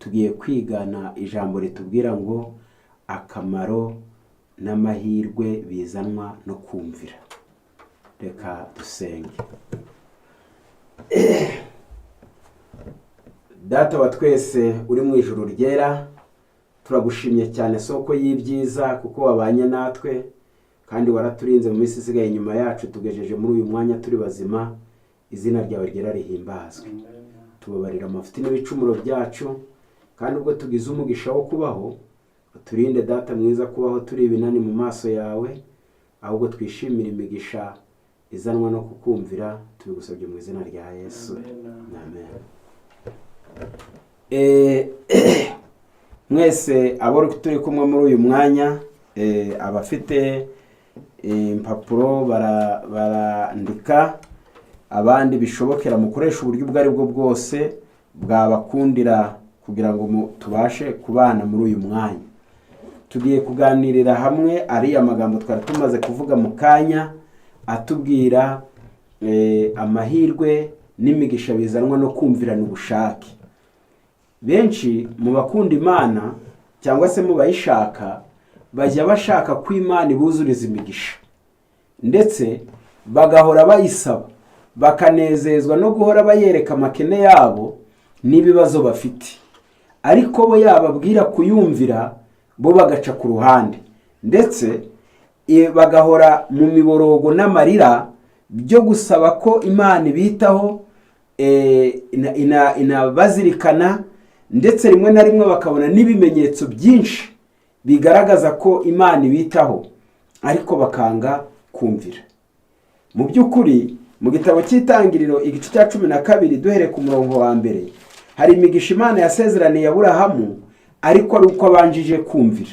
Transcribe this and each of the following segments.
tugiye kwigana ijambo ritubwira ngo akamaro n'amahirwe bizanwa no kumvira. Reka dusenge. Data wa twese uri mu ijuru ryera, turagushimye cyane soko y'ibyiza kuko wabanye natwe kandi waraturinze mu minsi isigaye inyuma yacu tugejeje muri uyu mwanya turi bazima. Izina ryawe ryera rihimbazwe. Tubabarira amafuti n'ibicumuro byacu, kandi ubwo tugize umugisha wo kubaho turinde Data mwiza kubaho turi ibinani mu maso yawe, ahubwo twishimira imigisha izanwa no kukumvira. Tubigusabye mu izina rya Yesu, amen. Mwese abo turi kumwe muri uyu mwanya, abafite impapuro barandika, abandi bishobokera mukoresha uburyo ubwo ari bwo bwose bwabakundira kugira ngo tubashe kubana muri uyu mwanya. Tugiye kuganirira hamwe ari amagambo twari tumaze kuvuga mu kanya atubwira amahirwe n'imigisha bizanwa no kumvirana ubushake. Benshi mu bakunda Imana cyangwa se mu bayishaka bajya bashaka ko Imana ibuzuriza imigisha, ndetse bagahora bayisaba, bakanezezwa no guhora bayereka amakene yabo n'ibibazo bafite, ariko bo yababwira kuyumvira bo bagaca ku ruhande, ndetse bagahora mu miborogo n'amarira byo gusaba ko Imana ibitaho, inabazirikana, ndetse rimwe na rimwe bakabona n'ibimenyetso byinshi bigaragaza ko Imana ibitaho, ariko bakanga kumvira. Mu by'ukuri mu gitabo cy'Itangiriro igice cya 12 duhere ku murongo wa mbere hari imigisha Imana yasezeraniye Aburahamu, ariko ari uko abanjije kumvira.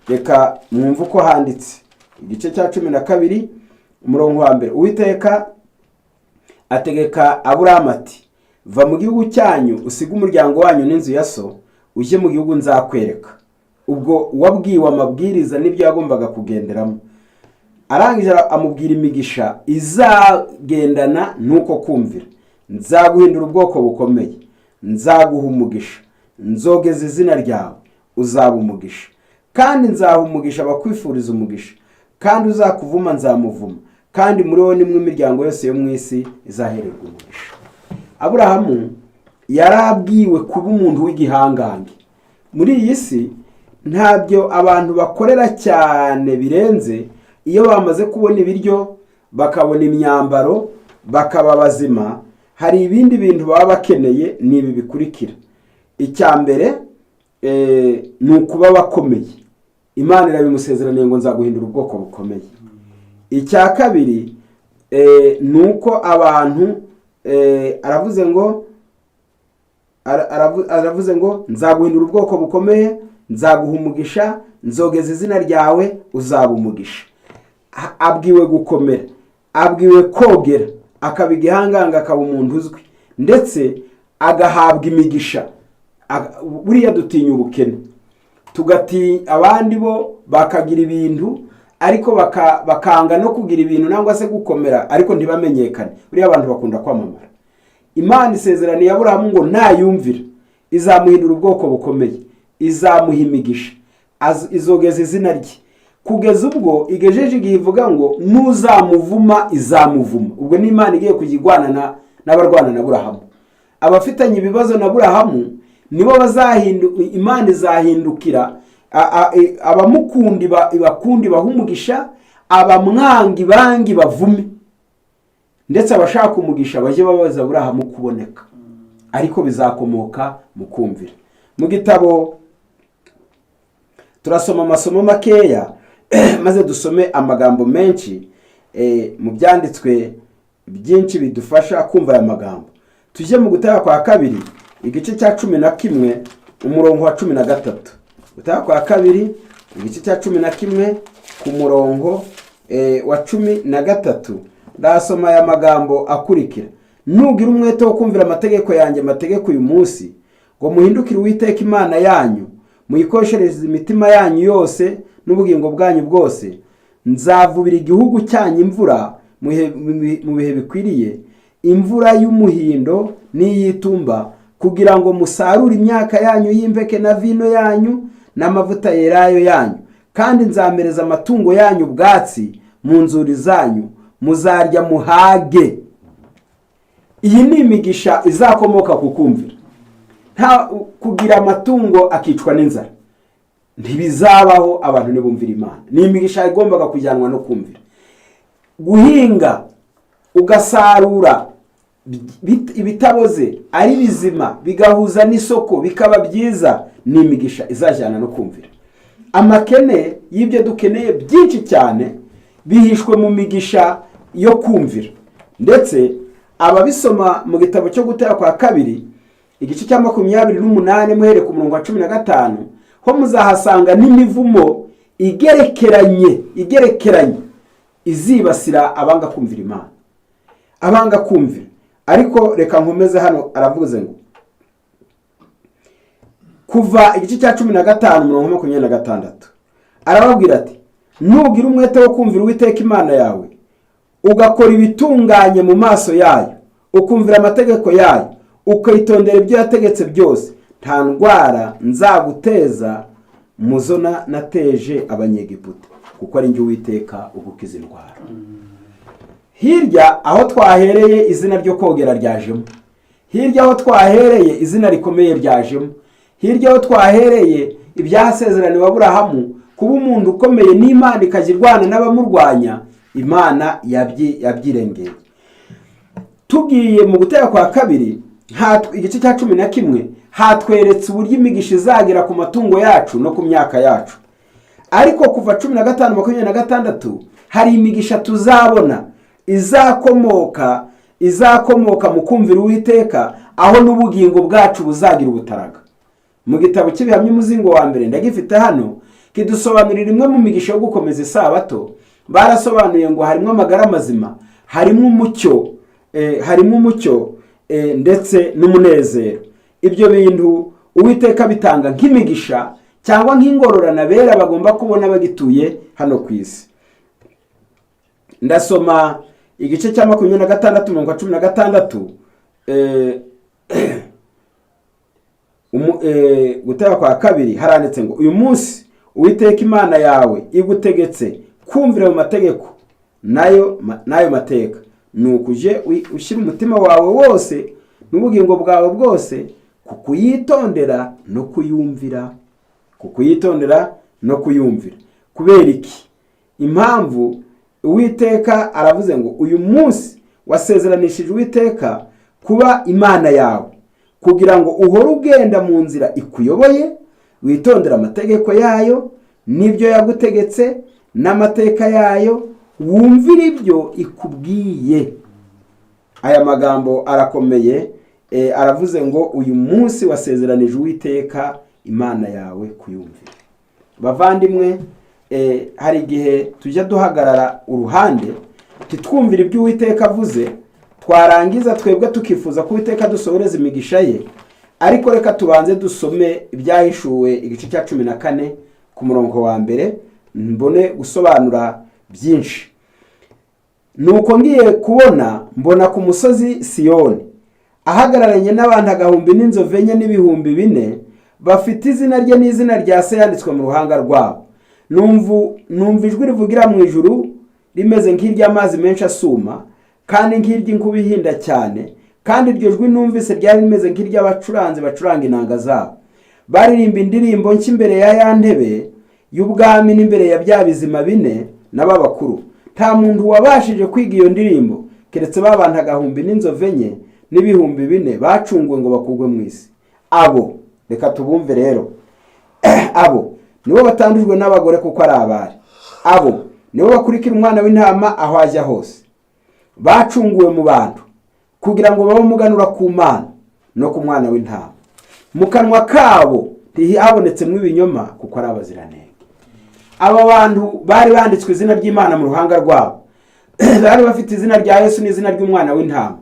Reka mwumve uko handitse. Igice cya 12 umurongo wa mbere, Uwiteka ategeka Aburahamu ati, va mu gihugu cyanyu usiga umuryango wanyu n'inzu ya so, ujye mu gihugu nzakwereka. Ubwo wabwiwe amabwiriza n'ibyo yagombaga kugenderamo. Arangije amubwira imigisha izagendana nuko kumvira. Nzaguhindura ubwoko bukomeye, nzaguha umugisha, nzogeza izina ryawe, uzaba umugisha, kandi nzaha umugisha abakwifuriza umugisha, kandi uzakuvuma nzamuvuma, kandi muri wowe nimwe imiryango yose yo mu isi izahererwa umugisha. Aburahamu yarabwiwe kuba umuntu w'igihangange. Muri iyi si ntabyo abantu bakorera cyane birenze, iyo bamaze kubona ibiryo, bakabona imyambaro, bakaba bazima, hari ibindi bintu baba bakeneye, n'ibi bikurikira. Icya mbere ni ukuba bakomeye. Imana irabimusezeraniye ngo nzaguhindura ubwoko bukomeye. Icya kabiri ni uko abantu aravuze ngo nzaguhindura ubwoko bukomeye, nzaguha umugisha, nzogeza izina ryawe, uzaba umugisha. Abwiwe gukomera, abwiwe kogera, akaba igihanganga, akaba umuntu uzwi, ndetse agahabwa imigisha. Buriya dutinya ubukene, tugatinya abandi bo bakagira ibintu, ariko bakanga no kugira ibintu nangwa se gukomera, ariko ntibamenyekane. Buriya abantu bakunda kwamamara. Imana isezeraniye Aburahamu ngo nayumvira izamuhindura ubwoko bukomeye, izamuha imigisha, izogeza izina rye, kugeza ubwo igejeje igihe ivuga ngo nuzamuvuma izamuvuma. Ubwo ni Imana igiye kujyigwana n'abarwana na Aburahamu. Abafitanye ibibazo na Aburahamu nibo Imana izahindukira, abamukundi bakundi baha umugisha, abamwangi bangi bavume, ndetse abashaka umugisha bajye babaza Aburahamu kuboneka, ariko bizakomoka mu kumvira. Mu gitabo turasoma amasomo makeya maze dusome amagambo menshi mu byanditswe byinshi bidufasha kumva aya magambo. Tujye mu Guteka kwa kabiri igice cya 11 umurongo wa 13. Guteka kwa kabiri igice cya 11 ku murongo wa 13 ndasoma aya magambo akurikira. Nugira umwete wo kumvira amategeko yanjye, amategeko uyu munsi, ngo muhindukire Uwiteka Imana yanyu, muyikoreshereze imitima yanyu yose n'ubugingo bwanyu bwose, nzavubira igihugu cyanyu imvura mu bihe bikwiriye, imvura y'umuhindo n'iy'itumba, kugira ngo musarure imyaka yanyu y'impeke na vino yanyu n'amavuta yerayo yanyu, kandi nzamereza amatungo yanyu ubwatsi mu nzuri zanyu, muzarya muhage. Iyi ni imigisha izakomoka ku kumvira. Nta kugira amatungo akicwa n'inzara ntibizabaho abantu nibumvira Imana. Ni imigisha igombaga kujyanwa no kumvira. Guhinga ugasarura ibitaboze ari bizima bigahuza n'isoko bikaba byiza, ni imigisha izajyana no kumvira. Amakene y'ibyo dukeneye byinshi cyane bihishwe mu migisha yo kumvira. Ndetse ababisoma mu gitabo cyo Gutera kwa kabiri igice cya 28 muhere ku murongo wa 15 ho muzahasanga n'imivumo igerekeranye izibasira abanga kumvira Imana, abanga kumvira. Ariko reka nkomeze hano, aravuze ngo kuva igice cya 15 murongo 26 arababwira ati, nugira umwete wo kumvira Uwiteka Imana yawe, ugakora ibitunganye mu maso yayo, ukumvira amategeko yayo, ukayitondera ibyo yategetse byose, nta ndwara nzaguteza muzo nateje abanyegiputa, kuko ari njye Uwiteka ugukiza indwara. Hirya aho twahereye izina ryo kogera ryajemo, hirya aho twahereye izina rikomeye ryajemo, hirya aho twahereye ibyasezeraniwe Aburahamu kuba umuntu ukomeye n'Imana ikagirwana n'abamurwanya, Imana yabyirengeye. Tugiye mu Gutera kwa kabiri igice cya 11 hatweretse uburyo imigisha izagera ku matungo yacu no ku myaka yacu. Ariko kuva 15:26 hari imigisha tuzabona izakomoka mu kumvira Uwiteka, aho n'ubugingo bwacu buzagira ubutaraga. Mu gitabo cy'Ibihamya umuzingo wa mbere ndagifite hano, kidusobanurira imwe mu migisha yo gukomeza isabato. Barasobanuye ngo harimo amagara mazima, harimo umucyo, ndetse n'umunezero. Ibyo bintu Uwiteka bitanga nk'imigisha cyangwa nk'ingororano abera bagomba kubona bagituye hano ku isi. Ndasoma igice cya 26 murongo wa 16, Gutera kwa kabiri haranditse ngo, uyu munsi Uwiteka Imana yawe igutegetse kumvira mu mategeko nayo mateka, nukuje ushyira umutima wawe wose n'ubugingo bwawe bwose kukuyitondera no kuyumvira. Kubera iki? Impamvu Uwiteka aravuze ngo uyu munsi wasezeranishije Uwiteka kuba Imana yawe, kugira ngo uhore ugenda mu nzira ikuyoboye, witondera amategeko yayo n'ibyo yagutegetse n'amateka yayo, wumvira ibyo ikubwiye. Aya magambo arakomeye. Aravuze ngo uyu munsi wasezeranije Uwiteka Imana yawe kuyumvira. Bavandimwe, hari igihe tujya duhagarara uruhande titwumvira ibyo Uwiteka avuze, twarangiza twebwe tukifuza ko Uwiteka dusohoreza imigisha ye. Ariko reka tubanze dusome ibyahishuwe igice cya 14 ku murongo wa mbere, mbone gusobanura byinshi. Nuko ngiye kubona, mbona ku musozi Siyoni ahagararanye n'abantu 1,000 n'inzovu enye n'ibihumbi 4 bafite izina rye n'izina rya Se yanditswe mu ruhanga rwabo. Numva ijwi rivugira mu ijuru rimeze nk'iry'amazi menshi asuma, kandi nk'iry'inkuba ihinda cyane, kandi iryo jwi numvise ryari rimeze nk'iry'abacuranzi bacuranga inanga zabo. Baririmba indirimbo nshya imbere ya ntebe y'ubwami n'imbere ya bya bizima 4 n'ababakuru. Nta muntu wabashije kwiga iyo ndirimbo keretse babantu 1,000 n'inzovu enye n'ibihumbi 4 bacunguwe ngo bakugwe mu isi. Abo reka tubumve rero. Abo nibo batandujwe n'abagore kuko ari abari. Abo nibo bakurikira umwana w'intama aho ajya hose. Bacunguwe mu bantu kugira ngo babe umuganura ku Mana no ku mwana w'intama. Mu kanwa kabo ntihabonetsemo ibinyoma kuko ari abaziranenge. Aba bantu bari banditswe izina ry'Imana mu ruhanga rwabo. Bari bafite izina rya Yesu n'izina ry'umwana w'intama.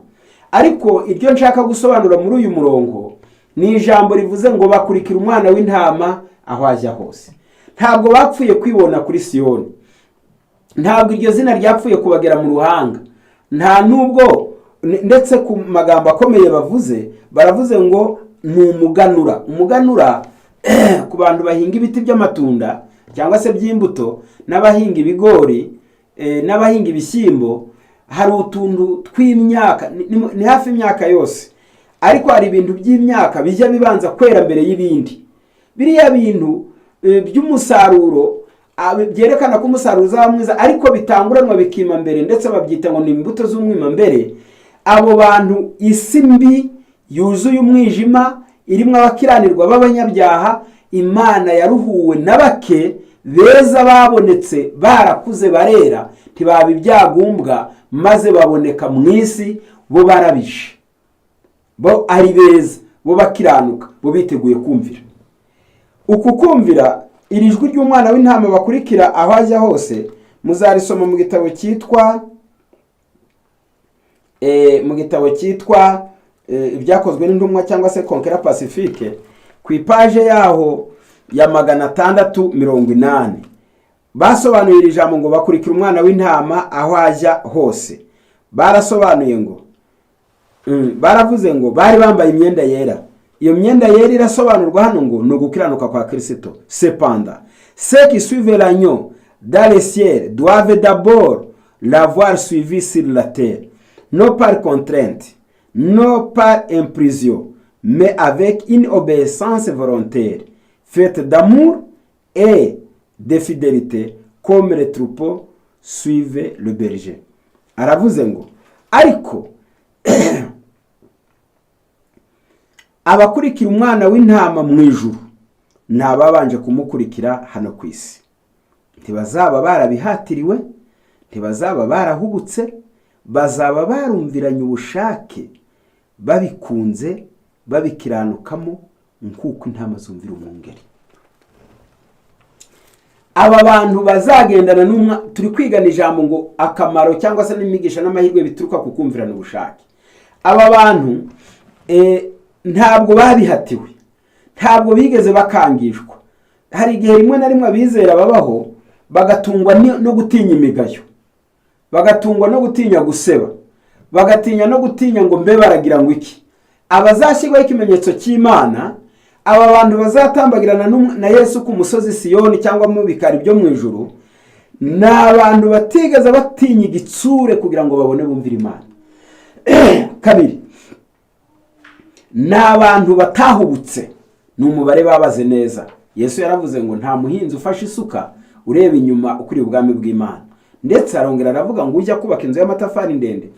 Ariko ibyo nshaka gusobanura muri uyu murongo ni ijambo rivuze ngo bakurikira umwana w'intama aho ajya hose. Ntabwo bapfuye kwibona kuri Siyoni. Ntabwo iryo zina ryapfuye kubagera mu ruhanga. Nta nubwo, ndetse ku magambo akomeye bavuze, baravuze ngo ni umuganura. Umuganura ku bantu bahinga ibiti by'amatunda cyangwa se by'imbuto, n'abahinga ibigori, n'abahinga ibishyimbo, hari utuntu tw'imyaka, ni hafi imyaka yose, ariko hari ibintu by'imyaka bijya bibanza kwera mbere y'ibindi. Biriya bintu by'umusaruro byerekana ko umusaruro uzaba mwiza, ariko bitanguranwa bikima mbere, ndetse babyita ngo ni imbuto z'umwima mbere. Abo bantu, isi mbi yuzuye umwijima, irimo abakiranirwa b'abanyabyaha, Imana yaruhuwe na bake beza babonetse, barakuze barera, ntibaba ibyagumbwa, maze baboneka mu isi, bo barabishe, bo ari beza, bo bakiranuka, bo biteguye kumvira. Uku kumvira iri jwi ry'umwana w'intama bakurikira aho ajya hose, muzarisoma mu gitabo cyitwa ibyakozwe n'intumwa cyangwa se Conqueror Pacifique, ku ipaje yaho ya 680. Basobanuye iri jambo ngo bakurikira umwana w'intama aho ajya hose. Barasobanuye ngo baravuze ngo bari bambaye imyenda yera. Iyo myenda yera irasobanurwa hano ngo ni ugukiranuka kwa Kristo. Cependant, ceux qui suivent l'agneau dans le ciel doivent d'abord l'avoir suivi sur la terre, non par contrainte, non par impulsion, mais avec une obéissance volontaire, faite d'amour et de fidélité, comme les troupeaux suivent le berger. Aravuze ngo ariko abakurikira umwana w'intama mu ijuru nababanje kumukurikira hano ku isi. Ntibazaba barabihatiriwe, ntibazaba barahubutse, bazaba barumviranye ubushake, babikunze, babikiranukamo nk'uko intama zumvira umwungeri. Aba bantu bazagendana turi kwigana ijambo ngo akamaro cyangwa se n'imigisha n'amahirwe bituruka ku kumvirana ubushake. Aba bantu ntabwo babihatiwe, ntabwo bigeze bakangishwa. Hari igihe rimwe na rimwe abizera babaho bagatungwa no gutinya imigayo, bagatungwa no gutinya guseba, bagatinya no gutinya ngo mbe baragira ngo iki. Abazashyirwaho ikimenyetso cy'Imana, aba bantu bazatambagirana na Yesu ku musozi Siyoni cyangwa mu bikari byo mu ijuru, ni abantu batigeze batinya igitsure kugira ngo babone bumvira Imana. Kabiri, ni abantu batahubutse, ni umubare babaze neza. Yesu yaravuze ngo nta muhinzi ufashe isuka ureba inyuma ukuri ubwami bw'Imana. Ndetse arongera aravuga ngo ujya kubaka inzu y'amatafari ndende,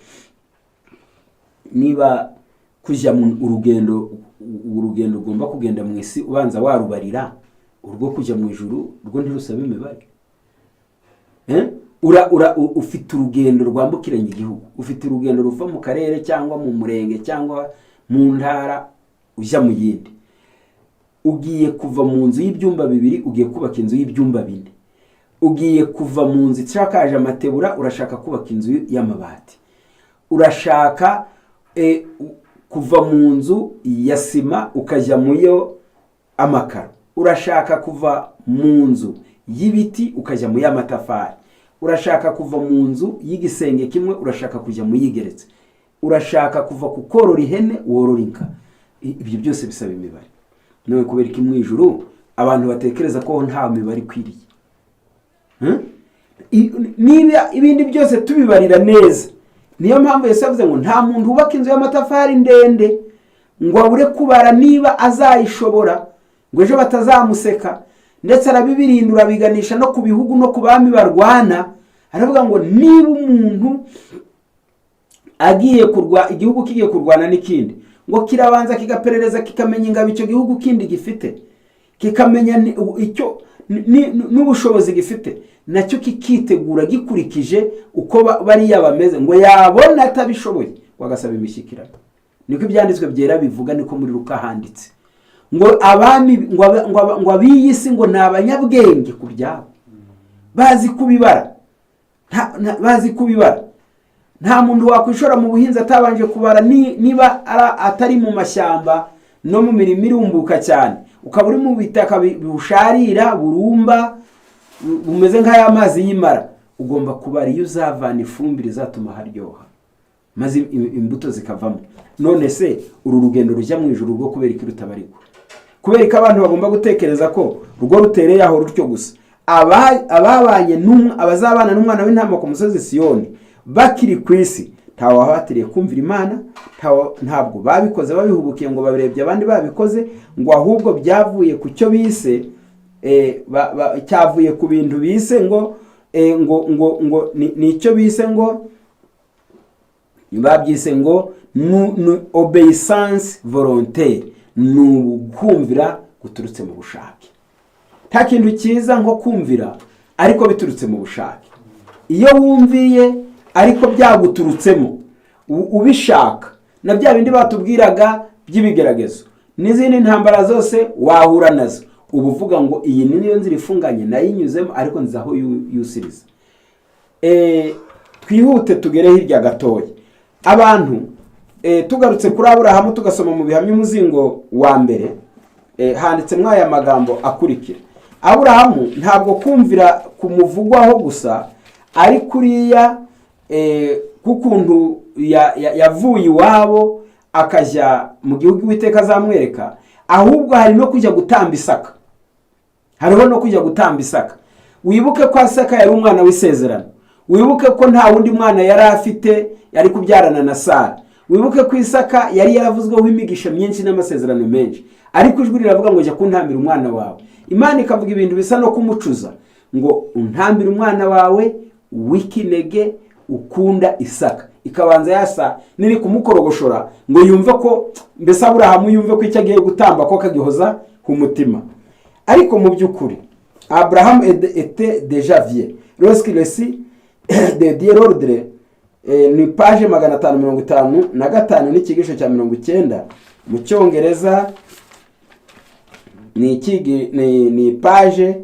niba kujya mu urugendo ugomba kugenda mu isi ubanza warubarira, urwo kujya mu ijuru rwo ntirusaba imibare. Ufite urugendo rwambukiranya igihugu, ufite urugendo ruva mu karere cyangwa mu murenge cyangwa mu ntara ujya mu yindi. Ugiye kuva mu nzu y'ibyumba 2, ugiye kubaka inzu y'ibyumba 4. Ugiye kuva mu nzu ishakaje amatebura, urashaka kubaka inzu y'amabati. Urashaka kuva mu nzu ya sima ukajya muyo amakaro. Urashaka kuva mu nzu y'ibiti ukajya mu y'amatafari. Urashaka kuva mu nzu y'igisenge kimwe urashaka kujya mu yigeretse. Urashaka kuva ku korora ihene worora inka. Ibyo byose bisaba imibare. None kubera iki mu ijuru abantu batekereza ko nta mibare ikwiriye? Niba ibindi byose tubibarira neza, niyo mpamvu Yesu yavuze ngo nta muntu ubaka inzu y'amatafari ndende ngo abure kubara niba azayishobora, ngo ejo batazamuseka. Ndetse arabibirindura biganisha no ku bihugu no ku bami barwana. Aravuga ngo niba umuntu agiye igihugu kigiye kurwana n'ikindi, ngo kirabanza kigaperereza kikamenya ingabo icyo gihugu kindi gifite, kikamenya icyo n'ubushobozi gifite, nacyo kikitegura gikurikije uko bariya bameze, ngo yabona atabishoboye wagasaba imishyikirano. Niko ibyanditswe byera bivuga, niko muri Luka handitse ngo abami ngo abiyisi ngo nabanyabwenge ku byabo, bazi kubibara, bazi kubibara. Nta muntu wakwishora mu buhinzi atabanje kubara, niba atari mu mashyamba no mu mirimo irumbuka cyane, ukaba uri mu bitaka busharira burumba bumeze nk'aya mazi y'imara, ugomba kubara iyo uzavana ifumbire izatuma haryoha, maze imbuto zikavamo. None se uru rugendo rujya mu ijuru rwo kubera iki rutabarigwa? Kubera ko abantu bagomba gutekereza ko rugo rutereye aho rutyo gusa. Abazabana n'umwana w'intama ku musozi Siyoni bakiri ku isi ntawe wahatiriye kumvira Imana, ntabwo babikoze babihubukiye ngo babirebye abandi babikoze, ngo ahubwo byavuye ku cyo bise cyavuye ku bintu bise ngo nicyo bise ngo babyise ngo obéissance volontaire, ni ukumvira guturutse mu bushake. Nta kintu cyiza nko kumvira ariko biturutse mu bushake. Iyo wumviye ariko byaguturutsemo ubishaka, na bya bindi batubwiraga by'ibigeragezo n'izindi ntambara zose wahura nazo, ubu uvuga ngo iyi niyo nzira ifunganye nayinyuzemo ariko nzaho yusiriza. Twihute tugere hirya gatoya. Abantu tugarutse kuri Aburahamu tugasoma mu bihamya umuzingo wa mbere, handitsemo aya magambo akurikira. Aburahamu ntabwo kumvira kumuvugwaho gusa ari kuriya kukuntu yavuye iwabo akajya mu gihugu Uwiteka azamwereka, ahubwo hari no kujya gutamba Isaka. Hariho no kujya gutamba Isaka. Wibuke ko Isaka yari umwana w'isezerano. Wibuke ko nta wundi mwana yari afite yari kubyarana na Sara. Wibuke ko Isaka yari yaravuzweho imigisha myinshi n'amasezerano menshi, ariko ijwi riravuga ngo jya kuntambira umwana wawe. Imana ikavuga ibintu bisa no kumucuza ngo untambire umwana wawe w'ikinege ukunda Isaka. Ikabanza yasa niri kumukorogoshora ngo yumve ko mbese Aburahamu yumve ko icyo agiye gutamba ko kagihoza ku mutima. Ariko mu by'ukuri Abraham était déjà vieux lorsqu'il récit de Dieu l'ordre, ni page 555 n'ikigisho cya 90 mu Cyongereza. Ni page,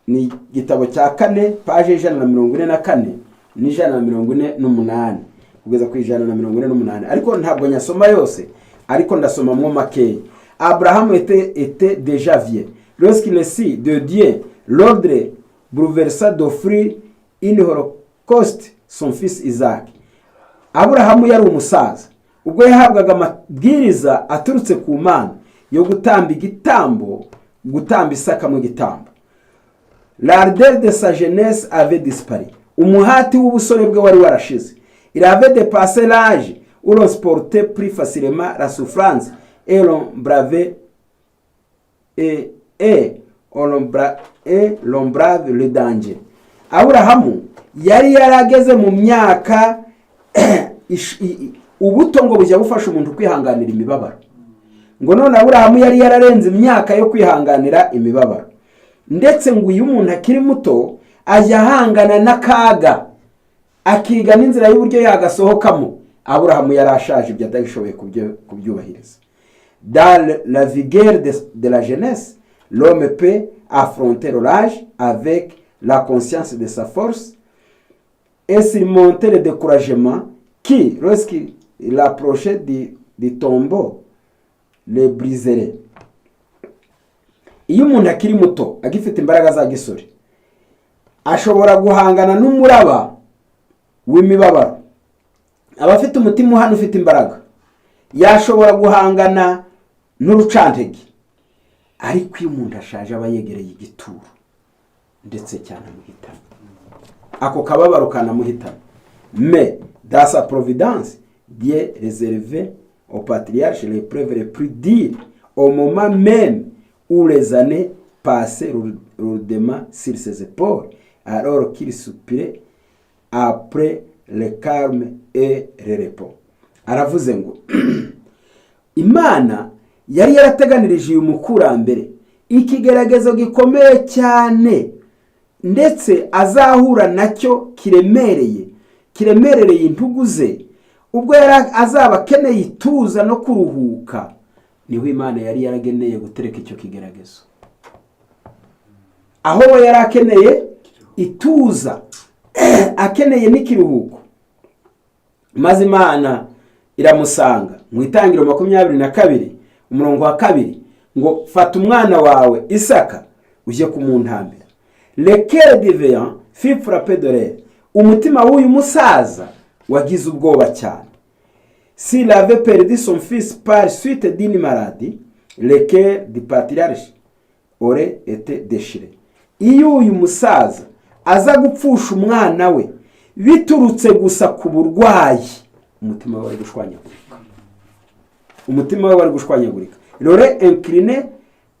ni gitabo cya 4 page 144 n'148 kugeza ku 148, ariko ntabwo nyasoma yose, ariko ndasoma mu makeya. Abraham était déjà vieux lorsqu'il récit de Dieu l'ordre bouleversant d'offrir une holocauste son fils Isaac. Aburahamu yari umusaza ubwo yahabwaga amabwiriza aturutse ku Mana yo gutamba igitambo, gutamba Isaka mu gitambo. L'ardeur de sa jeunesse avait disparu. Umuhati w'ubusore bwe wari warashize. Il avait dépassé l'âge où l'on supportait plus facilement la souffrance et l'on bravait l'on brave le danger. Aburahamu yari yarageze mu myaka ubuto ngo bujya bufasha umuntu kwihanganira imibabaro. Ngo none Aburahamu yari yararenze imyaka yo kwihanganira imibabaro, ndetse ngo uyu muntu akiri muto ajya ahangana n'akaga, akiga n'inzira y'uburyo yagasohokamo. Aburahamu yari ashaje ibyo atagishoboye kubyubahiriza. Dans la vigueur de la jeunesse, l'homme peut affronter l'âge avec la conscience de sa force et surmonter le découragement qui, lorsqu'il approchait du tombeau, le briserait. Iyo umuntu akiri muto agifite imbaraga za gisore, ashobora guhangana n'umuraba w'imibabaro. Abafite umutima uhana ufite imbaraga yashobora guhangana n'urucantege. Ariko iyo umuntu ashaje aba yegereye igituro, ndetse cyane amuhitana, ako kababaro kanamuhitana. Mais dans sa providence, Dieu réservait au patriarche les preuves les plus dures au moment même où les années passaient lourdement sur ses épaules, alors qu'il soupirait après le calme et le repos. Aravuze ngo Imana yari yarateganirije uyu mukurambere ikigeragezo gikomeye cyane, ndetse azahura nacyo kiremerereye intugu ze, ubwo azaba akeneye ituza no kuruhuka. Niho Imana yari yarageneye gutereka icyo kigeragezo, aho we yari akeneye ituza, akeneye n'ikiruhuko. Maze Imana iramusanga mu Itangiriro 22 umurongo wa 2 ngo fata umwana wawe Isaka uje kumuntambira. Le cœur du vieillard fut frappé de l'air. Umutima w'uyu musaza wagize ubwoba cyane. s'il avait perdu son fils par suite d'une maladie, le cœur du patriarche aurait été déchiré. Iyo uyu musaza aza gupfusha umwana we biturutse gusa ku burwayi, umutima we wari gushwanyagurika. Umutima we wari gushwanyagurika. Il aurait incliné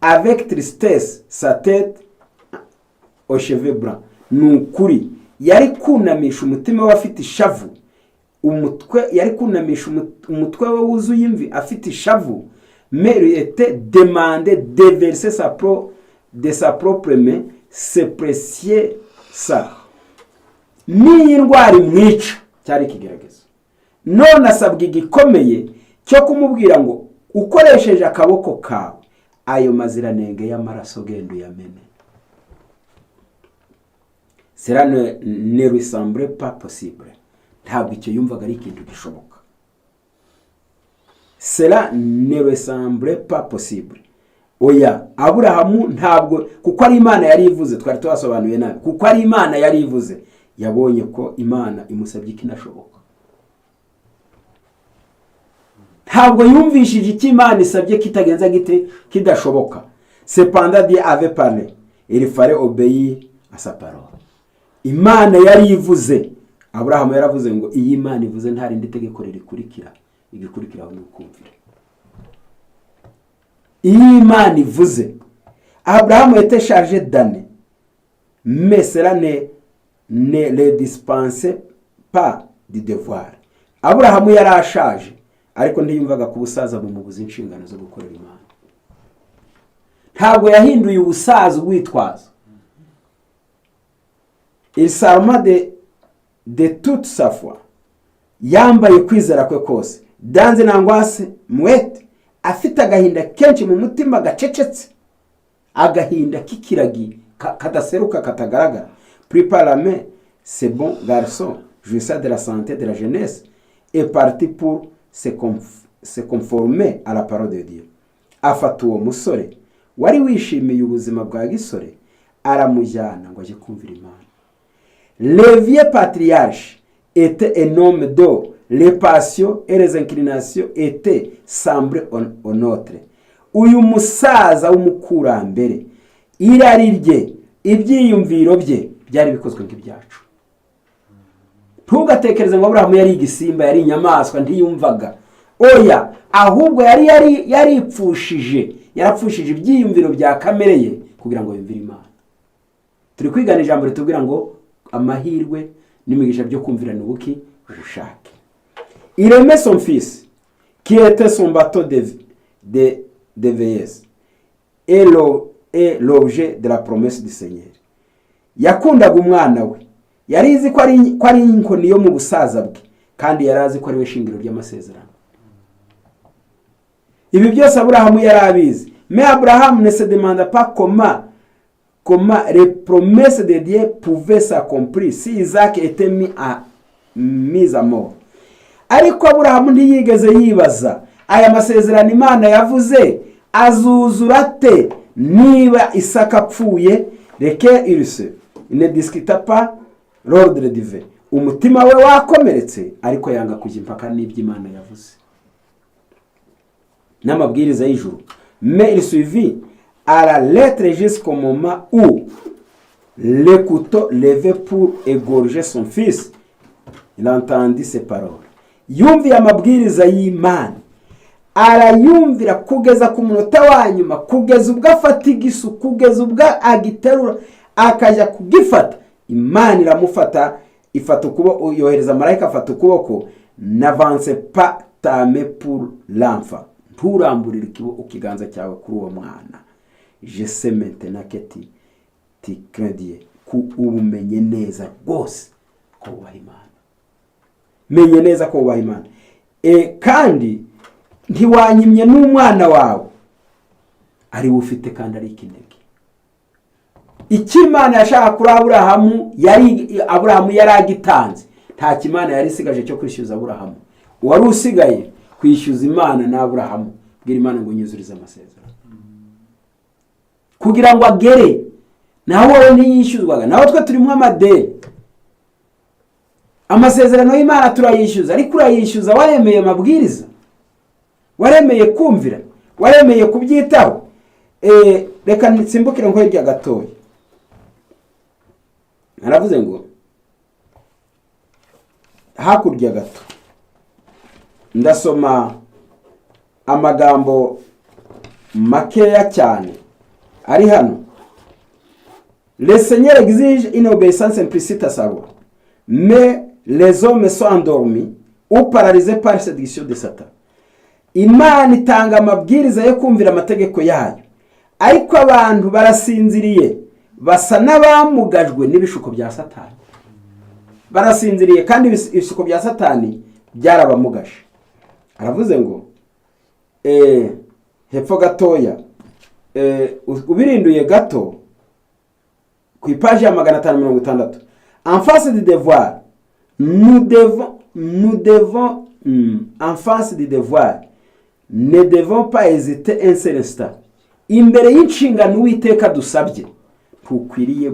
avec tristesse sa tête aux cheveux blancs. Nukuri yari kunamisha umutima we afite ishavu, umutwe yari kunamisha umutwe we wuzuye imvi afite ishavu, mais il était demandé de verser de sa propre main se précieux ça. Ni indwara imwica cyari ikigeragezo, none asabwa igikomeye cyo kumubwira ngo ukoresheje akaboko kawe ayo maziranenge y'amaraso gendo yamene. Cela ne lui semblait pas possible. Ntabwo icyo yumvaga ari ikintu gishoboka. Cela ne lui semblait pas possible. Oya, Aburahamu ntabwo, kuko ari Imana yari ivuze, twari twasobanuye nabi, kuko ari Imana yari ivuze, yabonye ko Imana imusabye kinashoboka. Ntabwo yumvishije icyo Imana isabye kitagenza gite kidashoboka. Cependant Dieu avait parlé, il fallait obéir à sa parole. Imana yari ivuze, Aburahamu yaravuze ngo iyi Imana ivuze nta rindi tegeko ririkurikira, igikurikiraho ni ukumvira. Iyi Imana ivuze. Abraham était chargé d'années, mais cela ne le dispensait pas du devoir. Aburahamu yarashaje, ariko ntiyumvaga ku busaza bumubuza inshingano zo gukorera Imana. Ntabwo yahinduye ubusaza ubwitwazo. Il s'arma de toute sa foi. Yambaye kwizera kwe kose. Danze nangwase mwete. Afite agahinda kenshi mu mutima gacecetse. Agahinda kikiragi kadaseruka katagaragara. Prépare la main, c'est bon garçon, jouissant de la santé de la jeunesse, est parti pour se conformer à la parole de Dieu. Afata uwo musore wari wishimiye ubuzima bwa gisore, aramujyana ngo aje kumvira Imana. Le vieux patriarche était un homme d'eau. Les passions et les inclinations étaient semblées au nôtre. Uyu musaza w'umukurambere, irari rye, ibyiyumviro bye byari bikozwe nk'ibyacu. Ntugatekereze ngo Aburahamu yari igisimba, yari inyamaswa ntiyumvaga. Oya, ahubwo yaripfushije, yarapfushije ibyiyumviro bya kamere ye kugira ngo yumvire Imana. Turi kwigana ijambo ritubwira ngo amahirwe n'imigisha byo kumvirana ubuki ubushake. Il aimait son fils, qui était son bateau de veilleuse, et l'objet de la promesse du Seigneur. Yakundaga umwana we, yari izi ko ari inkoni yo mu busaza bwe, kandi yari azi ko ari we shingiro ry'amasezerano. Ibi byose Aburahamu yari abizi. Mais Abraham ne se demanda pas comment les promesses de Dieu pouvaient s'accomplir si Isaac était mis à mort. Ariko Aburahamu ntiyigeze yibaza aya masezerano Imana yavuze azuzura te niba Isaka apfuye. Reke irse ne discuta pas l'ordre divin. Umutima we wakomeretse, ariko yanga kujya impaka n'ibyo Imana yavuze n'amabwiriza y'ijuru. Mais il suivit à la lettre jusqu'au moment où le couteau levé pour égorger son fils, il entendit ces paroles. Yumviye amabwiriza y'Imana, arayumvira kugeza ku munota wa nyuma, kugeza ubwo afata igisu, kugeza ubwo agiterura akajya kugifata. Imana iramufata, ifata ukuboko, yohereza marayika afata ukuboko. N'avance pas ta main pour l'enfant. Nturamburire ikiganza cyawe kuri uwo mwana. Je sais maintenant que tu crains Dieu. Ku ubumenye neza rwose ko wubaha Imana. Menye neza ko wubaha Imana. Kandi ntiwanyimye n'umwana wawe, ari ufite kandi ari ikinege. Icyo Imana yashaka kuri Aburahamu yari agitanze. Nta kimana yari isigaje cyo kwishyuza Aburahamu. Wari usigaye kwishyuza Imana na Aburahamu. Bwira Imana ngo nyuzurize amasezerano. Kugira ngo agere, nawe ntiyishyuzwaga. Nawe twe turimo amadeni. amasezerano y'Imana turayishyuza, ariko urayishyuza waremeye amabwiriza, waremeye kumvira, waremeye kubyitaho. Reka nsimbukire ngo hirya gatoya. Naravuze ngo hakurya gato ndasoma amagambo makeya cyane ari hano. Le Seigneur exige une obéissance implicite à sa loi, mais les hommes sont endormis ou paralysés par la séduction de Satan. Imana itanga amabwiriza yo kumvira amategeko yayo, ariko abantu barasinziriye, basa n'abamugajwe n'ibishuko bya Satani. Barasinziriye kandi ibishuko bya Satani byarabamugaje. Aravuze ngo hepfo gatoya, ubirinduye gato ku ipaji ya 560, en face du devoir, nous devons en face du devoir, ne devons pas hésiter un seul instant. Imbere y'inshingano Uwiteka dusabye, tukwiriye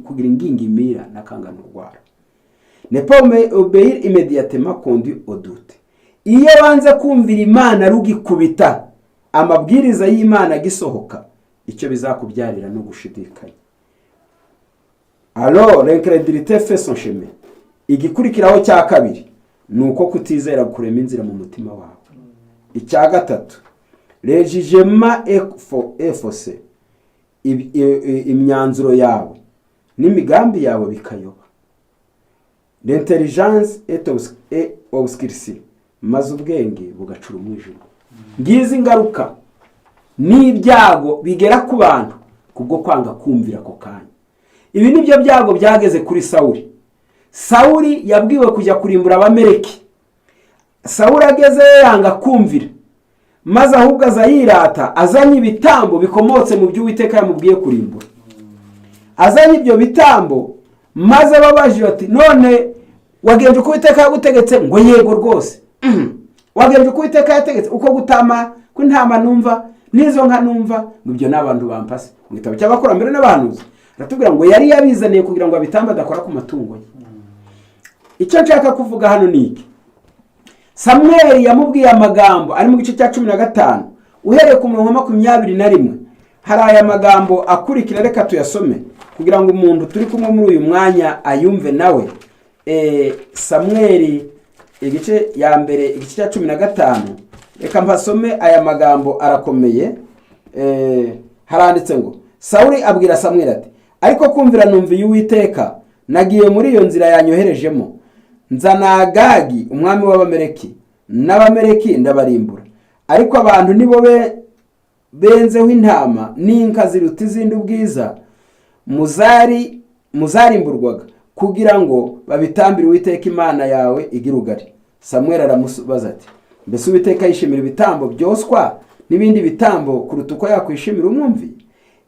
kugira ingingimira n'akangano rwara. Ne pas obéir immédiatement conduit au doute. Iyo banze kumvira Imana rugikubita amabwiriza y'Imana gisohoka, icyo bizakubyarira no gushidikanya. Alors l'incrédulité fait son chemin. Igikurikiraho cya kabiri nuko kutizera kurema inzira mu mutima wawe. Icya gatatu, le jugement est faussé. Imyanzuro yawe n'imigambi yawe bikayoba. L'intelligence est obscurcie, maze ubwenge bugacura umwijima. Ngizi ingaruka n'ibyago bigera ku bantu kubwo kwanga kumvira ako kanya. Ibi nibyo byago byageze kuri Sawuli. Sawuli yabwiwe kujya kurimbura Abameleki. Sawuli ageze yanga kumvira, maze ahubwo azayirata, azanye ibitambo bikomotse mu by'Uwiteka yamubwiye kurimbura. Azanye ibyo bitambo, maze babaje bati, none wagenje uko Uwiteka yagutegetse? Ngo yego rwose. Wagenje uko Uwiteka yategetse? Uko gutama kw'intama numva nizo nka numva. Ibyo n'abantu bampase mu gitabo cy'Abakurambere n'Abahanuzi ratubwira ngo yari yabizaniye kugira ngo abitamba adakora ku matungo ye. Icyo nshaka kuvuga hano ni iki: Samweli yamubwiye amagambo ari mu gice cya 15 uhereye ku murongo wa 21. Hari aya magambo akurikira, reka tuyasome kugira ngo umuntu turi kumwe muri uyu mwanya ayumve nawe. Samweli igice ya mbere igice cya 15, reka mpasome aya magambo arakomeye. Haranditse ngo Sawuli abwira Samweli ati, ariko kumvira numviye Uwiteka, nagiye muri iyo nzira yanyoherejemo, nzana Agagi umwami w'Abameleki, n'Abameleki ndabarimbura, ariko abantu nibo benzeho intama n'inka ziruta izindi ubwiza, muzarimburwaga kugira ngo babitambire Uwiteka Imana yawe igirugari. Samweli aramubaza ati, mbese Uwiteka yishimira ibitambo byoswa n'ibindi bitambo kuruta uko yakwishimira umwumvi?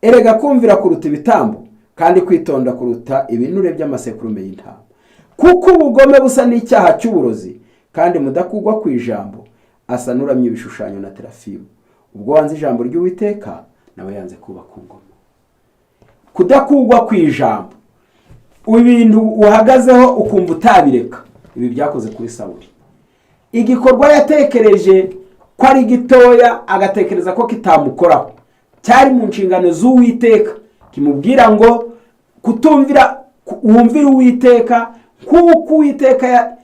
Erega kumvira kuruta ibitambo, kandi kwitonda kuruta ibinure by'amasekurume y'intama. Kuko ubugome busa n'icyaha cy'uburozi, kandi mudakugwa ku ijambo asa n'uramye ibishushanyo na terafimu. Ubwo wanze ijambo ry'Uwiteka, nawe yanze kuba ku ngoma. Kudakugwa ku ijambo, ibintu uhagazeho ukumva utabireka, ibi byakoze kuri Sawuli. Igikorwa yatekereje ko ari gitoya, agatekereza ko kitamukoraho, cyari mu nshingano z'Uwiteka, kimubwira ngo kutumvira wumvira Uwiteka kuko Uwiteka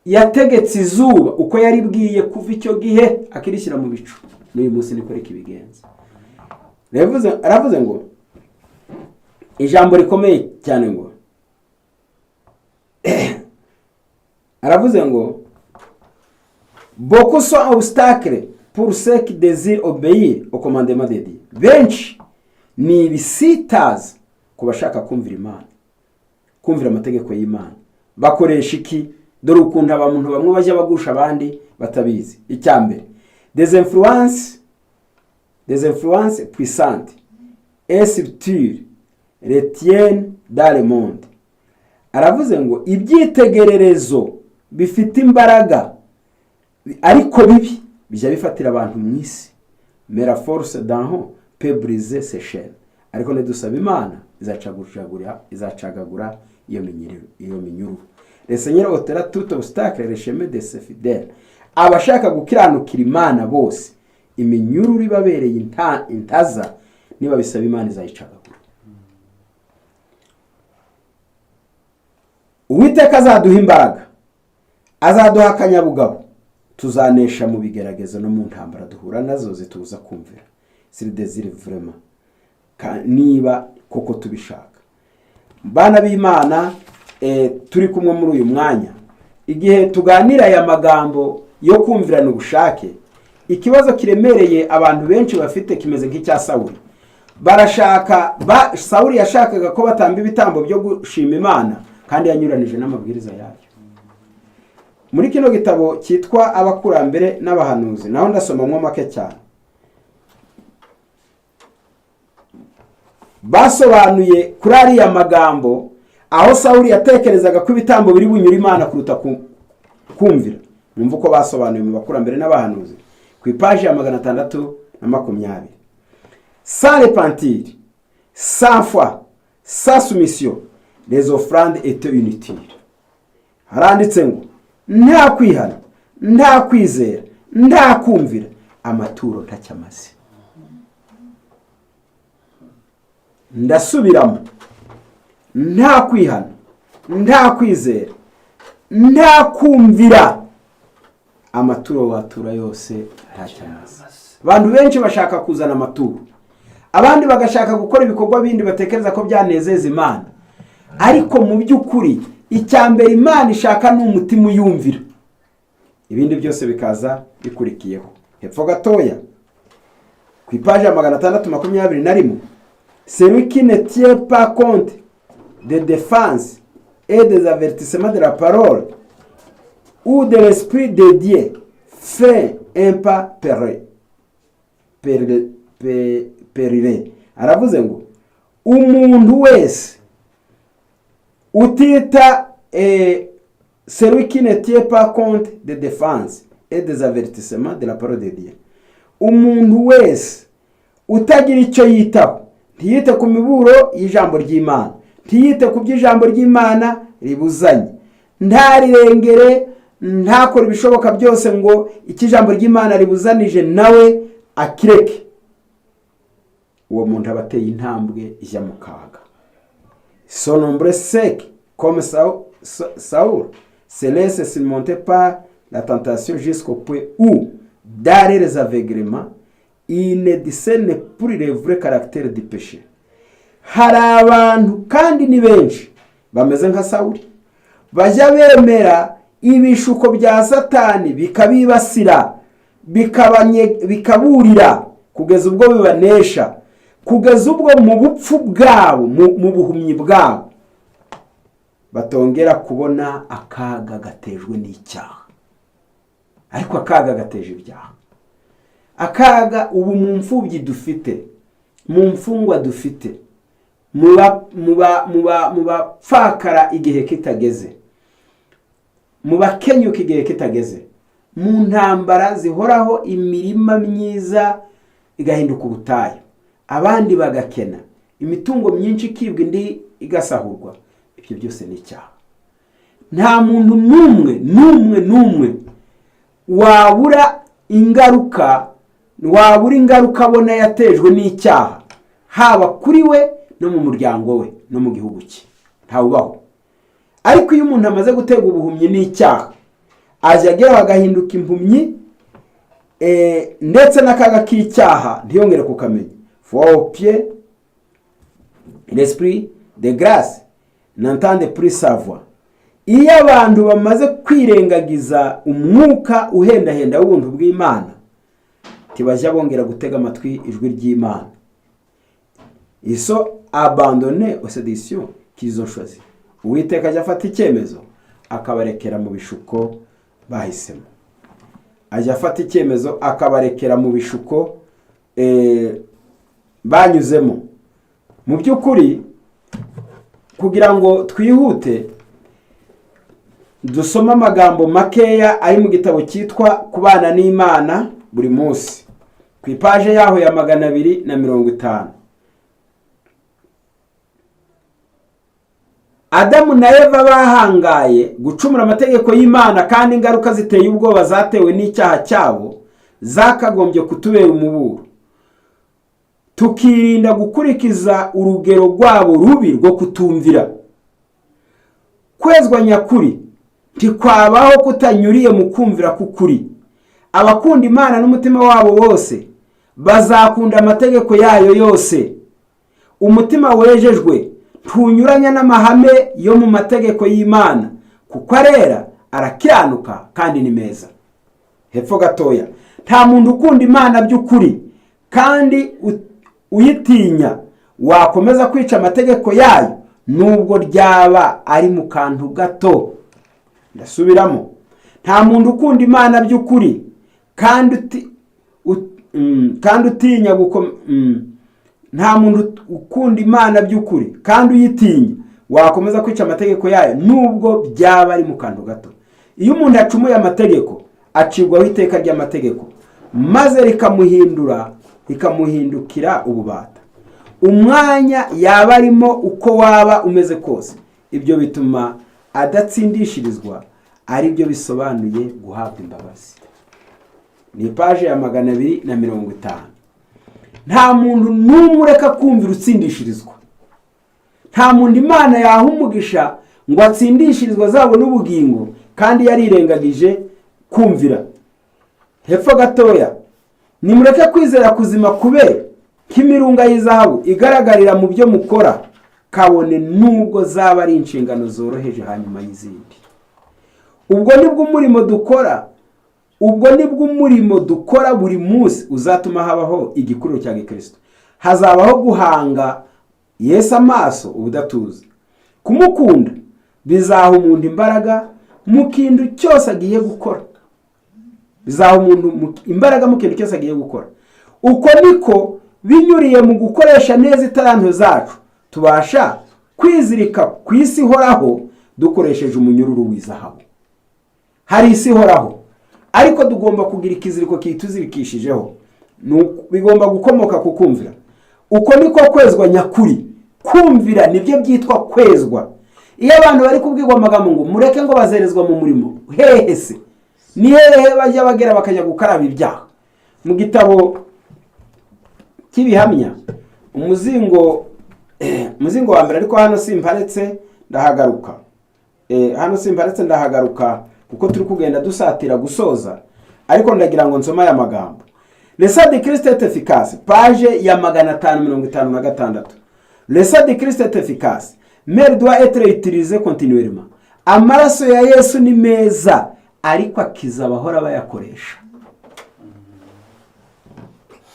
yategetse izuba uko yaribwiye kuva icyo gihe akirishyira mu bicu. N'uyu munsi niko reka ibigenza. Aravuze ngo ijambo rikomeye cyane ngo aravuze ngo beaucoup sont obstacles pour ceux qui désirent obéir au commandement de Dieu. Benshi ni ibisitaza ku bashaka kumvira Imana, kumvira amategeko y'Imana. Bakoresha iki? Dore ukunda abantu bamwe bajya bagusha abandi batabizi. Icyambere, des influences puissantes et subtiles retiennent dans le monde. Aravuze ngo ibyitegererezo bifite imbaraga ariko bibi bijya bifatira abantu mu isi. Mais la force d'en haut peut briser ses chaînes. Ariko nedusaba Imana izacagagura iyo minyururu. Le Seigneur ôtera tout obstacle le chemin de ses fidèles. Abashaka gukiranukira Imana bose iminyururu ibabereye intaza niba bisaba Imana izayicagagura. Uwiteka azaduha imbaraga, azaduha akanyabugabo, tuzanesha mu bigeragezo no mu ntambara duhura nazo zitubuza kumvira. S'il désire vraiment, niba koko tubishaka. Bana b'Imana, turi kumwe muri uyu mwanya, igihe tuganira aya magambo yo kumvirana ubushake, ikibazo kiremereye abantu benshi bafite kimeze nk'icya Sawuli. Barashaka Sawuli yashakaga ko batamba ibitambo byo gushima Imana kandi yanyuranije n'amabwiriza yayo. Muri kino gitabo cyitwa Abakurambere n'Abahanuzi, naho ndasomamwo make cyane. Basobanuye kuri ariya magambo aho Sawuli yatekerezaga ko ibitambo biri bunyura Imana kuruta kumvira. Numva uko basobanuye mu Bakurambere n'Abahanuzi ku ipaji ya 620. Sans repentir, sans foi, sans soumission, les offrandes étaient inutiles. Haranditse ngo nta kwihana, nta kwizera, nta kumvira, amaturo ntacyamaze. Ndasubiramo, nta kwihana, nta kwizera, nta kumvira, amaturo watura yose ntacyamaze. Abantu benshi bashaka kuzana amaturo, abandi bagashaka gukora ibikorwa bindi batekereza ko byanezeza Imana, ariko mu by'ukuri icyambere Imana ishaka ni umutima uyumvira, ibindi byose bikaza bikurikiyeho. Hepfo gatoya ku ipaji ya 621, celui qui ne tient pas compte des défenses et des avertissements de la parole ou de l'esprit de Dieu fait un pas perile. Aravuze ngo umuntu wese utita celui qui ne tient pas compte des défenses et des avertissements de la parole de Dieu, umuntu wese utagira icyo yitaho, ntiyite ku miburo y'ijambo ry'Imana, ntiyite ku by'ijambo ry'Imana ribuzanye, ntarirengere, ntakora ibishoboka byose ngo ikijambo ry'Imana ribuzanije nawe akireke, uwo muntu abateye intambwe ijya mu kaga. Son ombre sec comme Saul se laisse surmonter par la tentation jusqu'au point où, dans les aveuglements, il ne discerne plus le vrai caractère du péché. Hari abantu kandi ni benshi bameze nka Sawuli, bajya bemera ibishuko bya Satani bikabibasira, bikaburira kugeza ubwo bibanesha, kugeza ubwo mu bupfu bwabo, mu buhumyi bwabo batongera kubona akaga gatejwe n'icyaha. Ariko akaga gateje ibyaha, akaga ubu mu mfubyi dufite, mu mfungwa dufite, mu bapfakara igihe kitageze, mu bakenyuka igihe kitageze, mu ntambara zihoraho imirima myiza igahinduka ubutayu, abandi bagakena, imitungo myinshi ikibwa indi igasahurwa. Ibyo byose ni icyaha. Nta muntu n'umwe wabura ingaruka abona yatejwe n'icyaha, haba kuri we no mu muryango we no mu gihugu cye, ntawubaho. Ariko iyo umuntu amaze gutega ubuhumyi n'icyaha, ajya ageraho agahinduka impumyi, ndetse n'akaga k'icyaha ntiyongere kukamenya. Foi au pied, l'esprit de grâce n'entende plus sa voix. Iyo abantu bamaze kwirengagiza umwuka uhendahenda w'ubuntu bw'Imana, tibajya bongera gutega amatwi ijwi ry'Imana. Ils sont abandonnés aux séductions qu'ils ont choisies. Uwiteka ajya afata icyemezo akabarekera mu bishuko bahisemo. Ajya afata icyemezo akabarekera mu bishuko banyuzemo. Mu by'ukuri kugira ngo twihute dusoma amagambo makeya ari mu gitabo cyitwa Kubana n'Imana buri munsi ku ipaje yaho ya 250. Adamu na Eva bahangaye gucumura amategeko y'Imana, kandi ingaruka ziteye ubwoba zatewe n'icyaha cyabo zakagombye kutubera umuburo, tukirinda gukurikiza urugero rwabo rubi rwo kutumvira. Kwezwa nyakuri ntikwabaho kutanyuriye mu kumvira k'ukuri. Abakunda Imana n'umutima wabo wose bazakunda amategeko yayo yose. Umutima wejejwe ntunyuranya n'amahame yo mu mategeko y'Imana, kuko arera, arakiranuka kandi ni meza. Hepfo gatoya, nta muntu ukunda Imana by'ukuri kandi uyitinya wakomeza kwica amategeko yayo nubwo ryaba ari mu kantu gato. Ndasubiramo, nta muntu ukunda Imana by'ukuri kandi utinya nta muntu ukunda Imana by'ukuri kandi uyitinya wakomeza kwica amategeko yayo nubwo byaba ari mu kantu gato. Iyo umuntu acumuye amategeko acibwaho iteka ry'amategeko, maze rikamuhindukira ububata. Umwanya yaba arimo uko waba umeze kose, ibyo bituma adatsindishirizwa, ari byo bisobanuye guhabwa imbabazi. Ni paje ya 250. Nta muntu n'umwe ureka kumvira utsindishirizwa. Nta muntu Imana yaha umugisha ngo atsindishirizwa zabo n'ubugingo kandi yarirengagije kumvira. Hepfo gatoya, nimureke kwizera kuzima kube nk'imirunga y'izahabu igaragarira mu byo mukora, kabone nubwo zaba ari inshingano zoroheje hanyuma y'izindi. Ubwo nibwo umurimo dukora buri munsi uzatuma habaho igikuriro cya Gikristo. Hazabaho guhanga Yesu amaso ubudatuza. Kumukunda bizaha umuntu imbaraga mu kintu cyose agiye gukora. Uko niko binyuriye mu gukoresha neza itaranto zacu tubasha kwizirika ku isi ihoraho dukoresheje umunyururu w'izahabu. Hari isi ihoraho, ariko tugomba kugira ikiziriko kituzirikishijeho. Bigomba gukomoka ku kumvira. Uko niko kwezwa nyakuri. Kumvira nibyo byitwa kwezwa. Iyo abantu bari kubwirwa amagambo ngo mureke ngo bazerezwa mu murimo, hehe se? Ni hehe bajya bagera bakajya gukaraba ibyaha? Mu gitabo cy'Ibihamya, umuzingo wa mbere, ariko hano simparetse ndahagaruka kuko turi kugenda dusatira gusoza, ariko ndagira ngo nsoma aya magambo. Le sang de Christ est efficace, page ya 556. Le sang de Christ est efficace, mais doit être utilisé continuellement. Amaraso ya Yesu ni meza, ariko akiza abahora bayakoresha.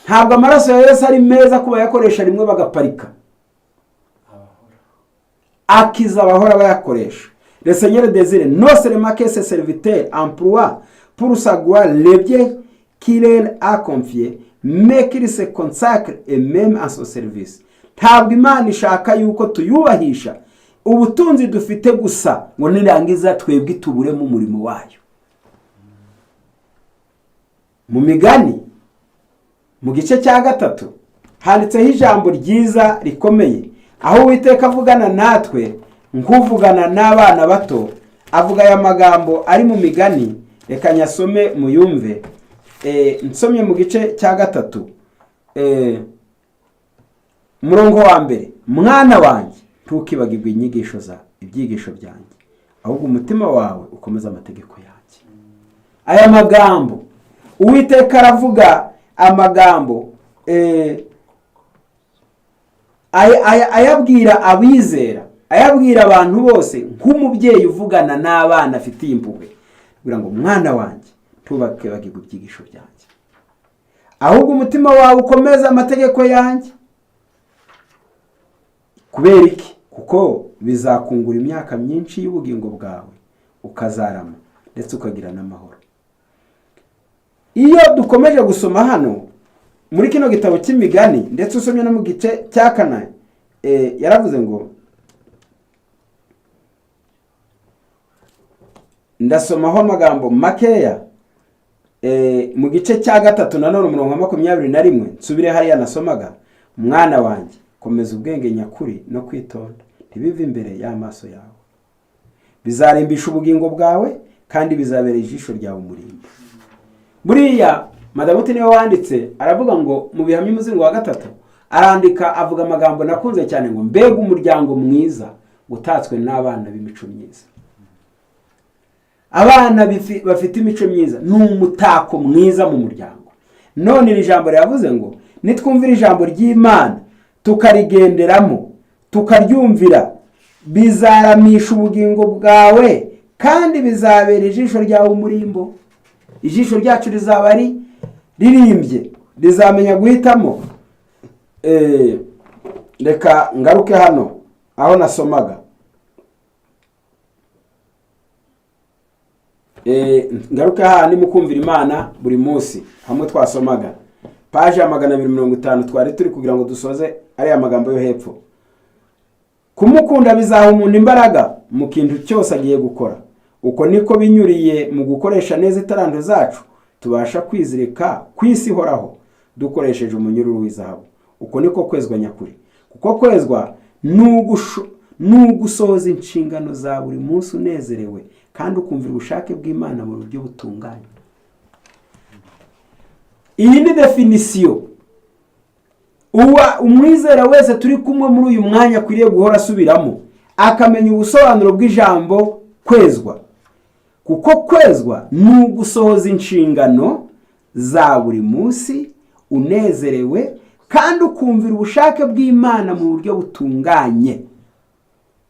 Ntabwo amaraso ya Yesu ari meza kuba yakoresha rimwe bagaparika. Akiza abahora bayakoresha. Le Seigneur désire non seulement que ses serviteurs emploient pour sa gloire les biens qu'il leur a confiés, mais qu'il se consacre et même à son service. Ntabwo Imana ishaka yuko tuyubahisha ubutunzi dufite gusa ngo nirangiza twebwe tubure mu murimo wayo. Mu Migani mu gice cya 3 handitseho ijambo ryiza rikomeye, aho Uwiteka avugana natwe nk'uvugana n'abana bato. Avuga aya magambo ari mu Migani, reka nyasome muyumve. Nsomye mu gice cya 3 murongo wa mbere: mwana wanjye ntukibagirwe ibyigisho byanjye, ahubwo umutima wawe ukomeza amategeko yanjye. Aya magambo Uwiteka aravuga amagambo ayabwira abizera, ayabwira abantu bose nk'umubyeyi uvugana n'abana afitiye impuhwe. Kugira ngo mwana wanjye ntubagirwe ibyigisho byanjye, ahubwo umutima wawe ukomeza amategeko yanjye. Kubera iki? Kuko bizakungura imyaka myinshi y'ubugingo bwawe, ukazarama ndetse ukagira n'amahoro. Iyo dukomeje gusoma hano muri kino gitabo cy'Imigani, ndetse usomye no mu gice cya 4, yaravuze ngo, ndasomaho amagambo makeya mu gice cya 3 nanone umurongo wa 21. Nsubire hariya nasomaga: mwana wanjye komeza ubwenge nyakuri no kwitonda, ntibive imbere y'amaso yawe, bizarimbisha ubugingo bwawe kandi bizabera ijisho ryawe umurimbo. Buriya Madamuti niwe wanditse aravuga ngo mu bihamya umuzingo wa 3 arandika avuga amagambo nakunze cyane ngo mbega umuryango mwiza utatswe n'abana b'imico myiza. Abana bafite imico myiza ni umutako mwiza mu muryango. None iri jambo yavuze ngo nitwumvira ijambo ry'Imana tukarigenderamo tukaryumvira, bizaramisha ubugingo bwawe kandi bizabera ijisho ryawe umurimbo. Ijisho ryacu rizaba ririmbye, rizamenya guhitamo. Reka ngaruke hano aho nasomaga. Ngaruke hano mukumvira Imana buri munsi hamwe twasomaga page ya 250 twari turi kugira ngo dusoze ari amagambo yo hepfo. Kumukunda bizaha umuntu imbaraga mu kintu cyose agiye gukora. Uko niko binyuriye mu gukoresha neza itaranto zacu tubasha kwizirika kwisi horaho dukoresheje umunyururu w'izahabu. Uko niko kwezwa nyakuri. Kuko kwezwa nugusohoza inshingano za buri munsi unezerewe kandi ukumvira ubushake bw'Imana mu buryo butunganye. Iyi ni definisiyo umwizera wese turi kumwe muri uyu mwanya akwiriye guhora asubiramo akamenya ubusobanuro bw'ijambo kwezwa. Kuko kwezwa ni ugusohoza inshingano za buri munsi unezerewe kandi ukumvira ubushake bw'Imana mu buryo butunganye.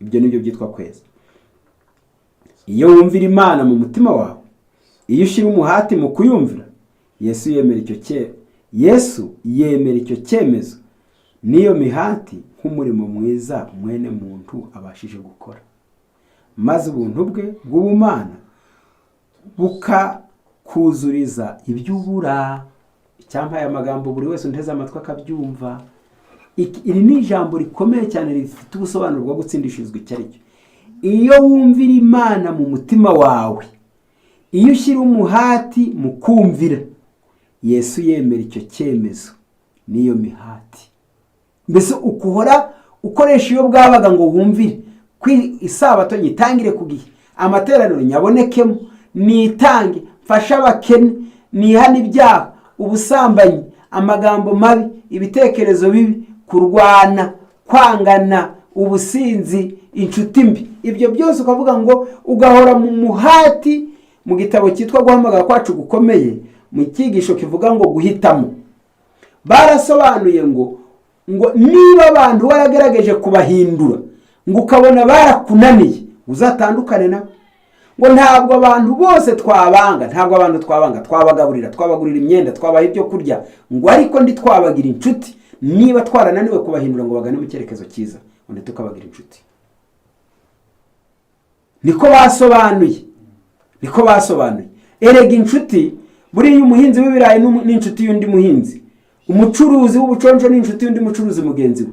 Ibyo nibyo byitwa kweza. Iyo wumvira Imana mu mutima wawe, iyo ushyira umuhati mu kuyumvira, Yesu yemera icyo cyemezo niyo mihati nk'umurimo mwiza mwene muntu abashije gukora, maze ubuntu bwe bw'ubumana bukakuzuriza ibyo ubura. Icyampa aya magambo buri wese unteze amatwi akabyumva. Iri ni ijambo rikomeye cyane rifite ubusobanuro bwo gutsindishirizwa icyo ari cyo. Iyo wumvira Imana mu mutima wawe, iyo ushyira umuhati mu kumvira, Yesu yemera icyo cyemezo niyo mihati. Mbese ukuhora ukoresha iyo bwabaga ngo wumvire isabato nyitangire ku gihe, amateraniro nyabonekemo, nitange, mfasha abakene, nihana ibyaha, ubusambanyi, amagambo mabi, ibitekerezo bibi, kurwana, kwangana, ubusinzi, inshuti mbi. Ibyo byose ukavuga ngo ugahora mu muhati. Mu gitabo cyitwa guhamagara kwacu gukomeye, mu cyigisho kivuga ngo guhitamo, barasobanuye ngo niba abantu waragerageje kubahindura ngo ukabona barakunaniye, uzatandukane nabo. Ngo ntabwo abantu bose twabanga, twabagaburira, twabagurira imyenda, twabaha ibyo kurya, ngo ariko ndi twabagira inshuti niba twarananiwe kubahindura ngo bagane mu cyerekezo cyiza, ngo tukabagira inshuti. Niko basobanuye. Erega inshuti buriya umuhinzi w'ibirayi n'inshuti y'undi muhinzi, umucuruzi w'ubuconjo n'inshuti y'undi mucuruzi mugenzi we,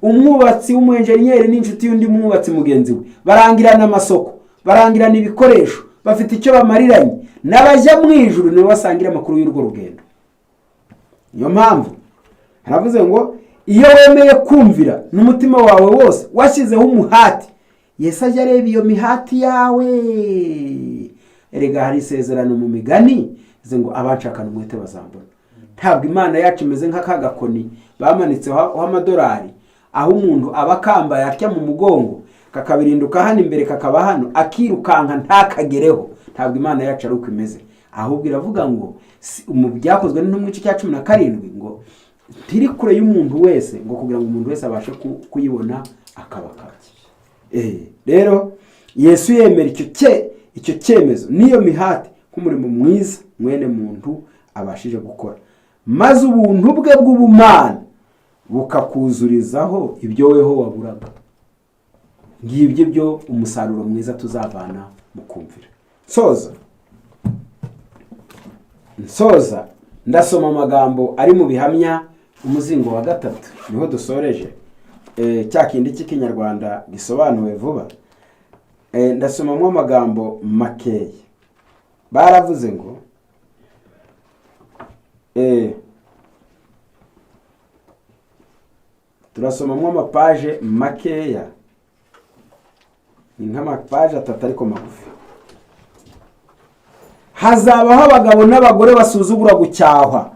umwubatsi w'umuenjeniyeri n'inshuti y'undi mwubatsi mugenzi we. Barangirana amasoko, barangirana ibikoresho, bafite icyo bamariranye. N'abajya mu ijuru nibo basangira amakuru y'urwo rugendo. Niyo mpamvu haravuze ngo iyo wemeye kumvira n'umutima wawe wose washyizeho umuhati, Yesu ajya areba iyo mihati yawe. Erega hari isezerano mu migani ngo abanshakana umwete bazambona. Ntabwo Imana yacu imeze nk'akagakoni bamanitseho amadolari, aho umuntu abakambaye atya mu mugongo, kakabirinduka hano imbere kakaba hano, akirukanka ntakagereho. Ntabwo Imana yacu ari uko imeze. Ahubwo iravuga ngo mu byakozwe n'intumwa cya 17 ngo tiri kure y'umuntu wese, ngo kugira ngo umuntu wese abashe kuyibona akabakabye. Rero Yesu yemera icyo cyemezo niyo mihati nk'umurimo mwiza mwene muntu abashije gukora, maze ubuntu bwe bw'ubumana bukakuzurizaho ibyo weho waburaga. Ngibyo byo umusaruro mwiza tuzavana mu kumvira. Nsoza ndasoma amagambo ari mu bihamya umuzingo wa 3, niho dusoreje cya kindi cy'ikinyarwanda gisobanuwe vuba. Ndasomamo amagambo makeya. Baravuze ngo turasomamo amapaje makeya ni nk'amapaje 3 ariko magufi. Hazabaho abagabo n'abagore basuzugura gucyahwa,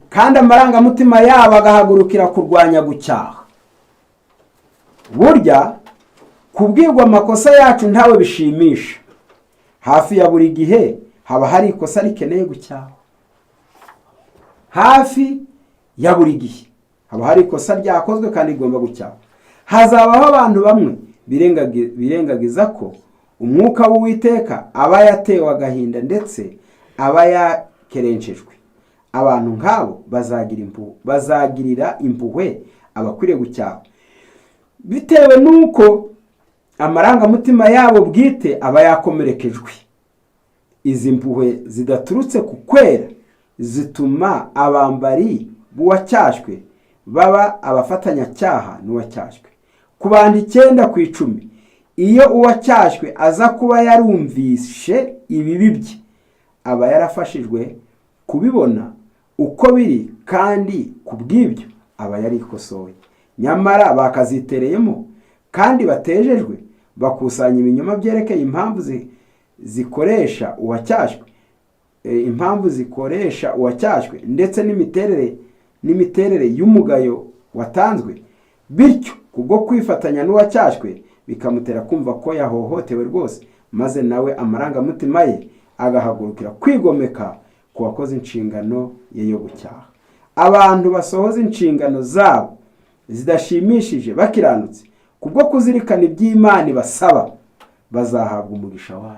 kandi amarangamutima yabo agahagurukira kurwanya gucyaha. Burya kubwirwa amakosa yacu ntawe bishimisha. Hafi ya buri gihe haba hari ikosa rikeneye gucyaha. Hafi ya buri gihe haba hari ikosa ryakozwe kandi rigomba gucyaha. Hazabaho abantu bamwe birengagiza ko umwuka w'Uwiteka aba yatewe agahinda ndetse aba yakerenshejwe. Abantu nk'abo bazagirira impuhwe abakwiriye gucyaha, bitewe n'uko amarangamutima yabo bwite aba yakomerekejwe. Izi mpuhwe zidaturutse ku kwera zituma abambari b'uwacyashywe baba abafatanyacyaha n'uwacyashywe. Ku bantu 9 ku 10, iyo uwacyashywe aza kuba yarumvishe ibibi bye, aba yarafashijwe kubibona uko biri, kandi kubw'ibyo aba yarikosoye. Nyamara bakazitereyemo kandi batejejwe, bakusanya ibinyoma byerekeye impamvu zikoresha uwacyashywe ndetse n'imiterere y'umugayo watanzwe, bityo kubwo kwifatanya n'uwacyashywe bikamutera kumva ko yahohotewe rwose, maze nawe amarangamutima ye agahagurukira kwigomeka ku wakoze inshingano ye yo gucyaha. Abantu basohoza inshingano zabo zidashimishije bakiranutse kubwo kuzirikana iby'Imana basaba, bazahabwa umugisha wayo.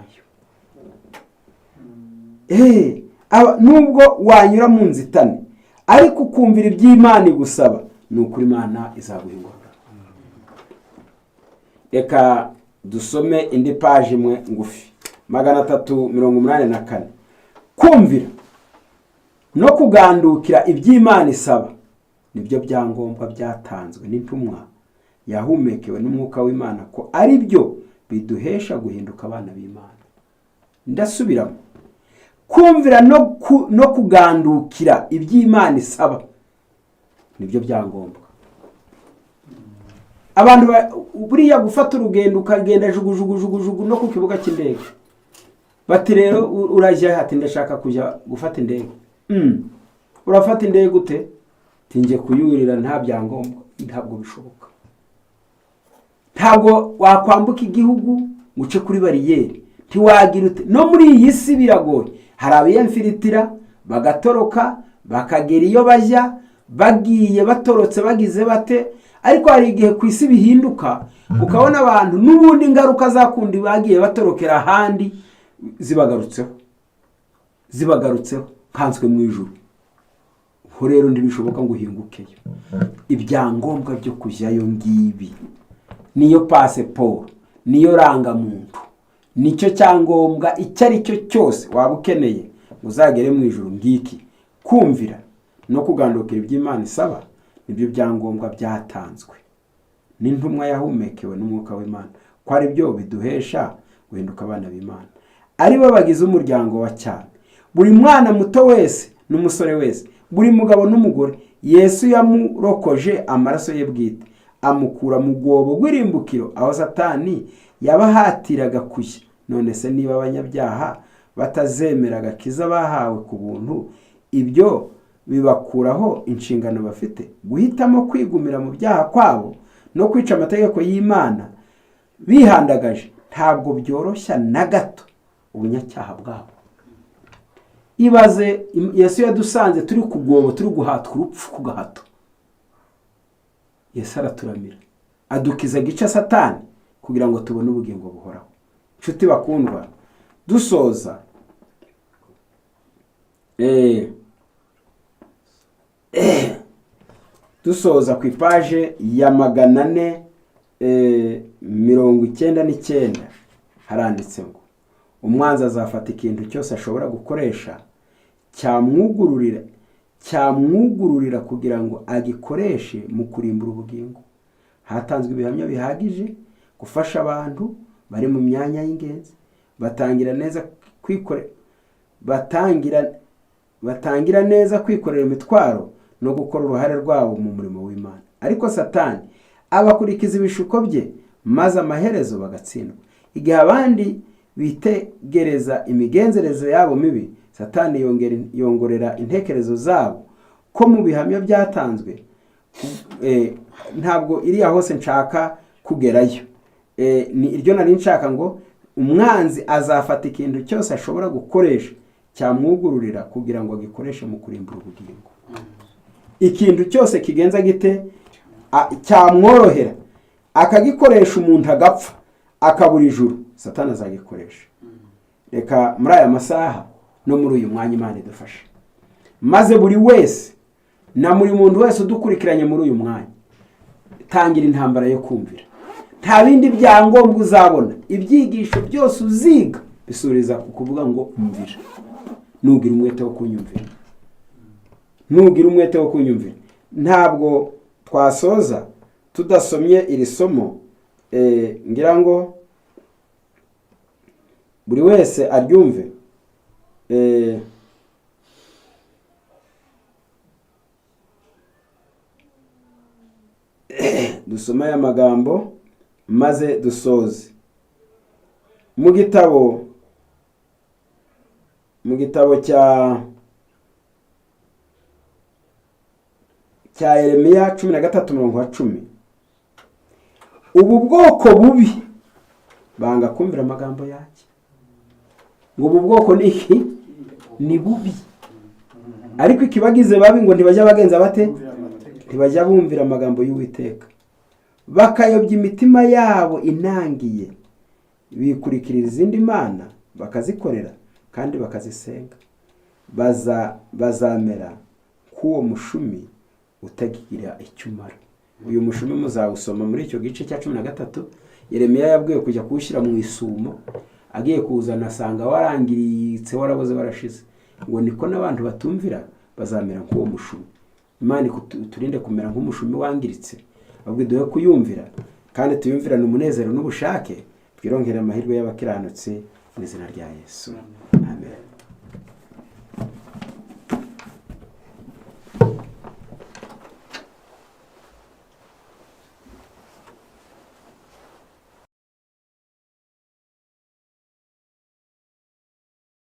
Nubwo wanyura mu nzitane ariko ukumvira iby'Imana igusaba, ni ukuri Imana izaguhingura. Reka dusome indi paje imwe ngufi, 384. Kumvira no kugandukira iby'Imana isaba nibyo byangombwa byatanzwe n'intumwa yahumekewe n'umwuka w'Imana ko ari byo biduhesha guhinduka abana b'Imana. Ndasubiramo, kumvira no kugandukira iby'Imana isaba nibyo byangombwa. Abantu buriya gufata urugendo ukagenda jugujugu no ku kibuga cy'indege, bati rero urajya hati ndashaka kujya gufata indege. Urafata indege gute? Tinje kuyurira nta byangombwa, ntabwo bishoboka. Ntabwo wakwambuka igihugu muce kuri bariyeri, ntiwagira ute. No muri iyi si biragoye, hari abiyemfiritira bagatoroka bakagera iyo bajya, bagiye batorotse bagize bate. Ariko hari igihe ku isi bihinduka, ukabona abantu n'ubundi ngaruka zakundi bagiye batorokera ahandi zibagarutseho kanswe mu ijuru. Ho rero ndibishoboka ngo uhingukeyo. Ibyangombwa byo kujyayo ngibi, niyo passport, niyo rangamuntu, nicyo cyangombwa icyo ari cyo cyose waba ukeneye uzagere mu ijuru ngiki. Kumvira no kugandukira iby'Imana isaba nibyo byangombwa byatanzwe n'intumwa yahumekewe n'umwuka w'Imana, ko ari byo biduhesha guhinduka abana b'Imana, ari bo bagize umuryango wa cyane. Buri mwana muto wese n'umusore wese, buri mugabo n'umugore, Yesu yamurokoje amaraso ye bwite, amukura mu gwobo rw'irimbukiro aho Satani yabahatiraga kujya. None se niba abanyabyaha batazemera agakiza bahawe ku buntu, ibyo bibakuraho inshingano bafite guhitamo kwigumira mu byaha kwabo no kwica amategeko y'Imana bihandagaje. Ntabwo byoroshya na gato ubunyacyaha bwabo. Ibaze Yesu yadusanze turi kugwobo, turi guhatwa urupfu ku gahato. Yesu araturamira, adukiza gica Satani kugira ngo tubone ubugingo buhoraho. Nshuti bakundwa, dusoza dusoza ku ipaje ya 499 haranditse ngo umwanzi azafata ikintu cyose ashobora gukoresha cyamwugururira kugira ngo agikoreshe mu kurimbura ubugingo. Hatanzwe ibihamya bihagije gufasha abantu bari mu myanya y'ingenzi, batangira neza kwikorera imitwaro no gukora uruhare rwabo mu murimo w'Imana. Ariko Satani abakurikiza ibishuko bye, maze amaherezo bagatsindwa. igihe abandi bitegereza imigenzereze yabo mibi, Satani yongorera intekerezo zabo ko mu bihamya byatanzwe. Ntabwo iriya hose nshaka kugerayo. Ni iryo nari nshaka ngo umwanzi azafata ikintu cyose ashobora gukoresha cyamwugururira kugira ngo agikoreshe mu kurimbura ubugingo. Ikintu cyose kigenza gite cyamworohera akagikoresha umuntu agapfa akabura ijuru, Satani azagikoresha. Reka muri aya masaha no muri uyu mwanya Imana idufashe, maze buri wese na muri muntu wese udukurikiranye muri uyu mwanya, tangira intambara yo kumvira. Nta bindi byangombwa uzabona, ibyigisho byose uziga bisuriza kuvuga ngo umvira. Nugira umwete wo kunyumvira, nugira umwete wo kunyumvira. Ntabwo twasoza tudasomye iri somo, ngira ngo buri wese aryumve. Dusoma aya magambo maze dusoze. Mu gitabo cya Yeremiya 13:10, ubu bwoko bubi banga kumvira amagambo yake. Ngo ubu bwoko ni iki? Ni bubi. Ariko ikibagize babi ngo ntibajya bagenza bate? Ntibajya bumvira amagambo y'Uwiteka, bakayobya imitima yabo inangiye, bikurikirira izindi mana bakazikorera kandi bakazisenga. Bazamera k'uwo mushumi utagira icyo umara. Uyu mushumi muzawusoma muri icyo gice cya 13. Yeremiya yabwiwe kujya kuwushyira mu isumo, agiye kuwuzana asanga warangiritse, waraboze, warashize. Ngo niko n'abantu batumvira bazamera nk'uwo mushumi. Imana turinde kumera nk'umushumi wangiritse, ahubwo duhe kuyumvira kandi tuyumvirane umunezero n'ubushake, twirongere amahirwe y'abakiranutsi mu izina rya Yesu. Amen.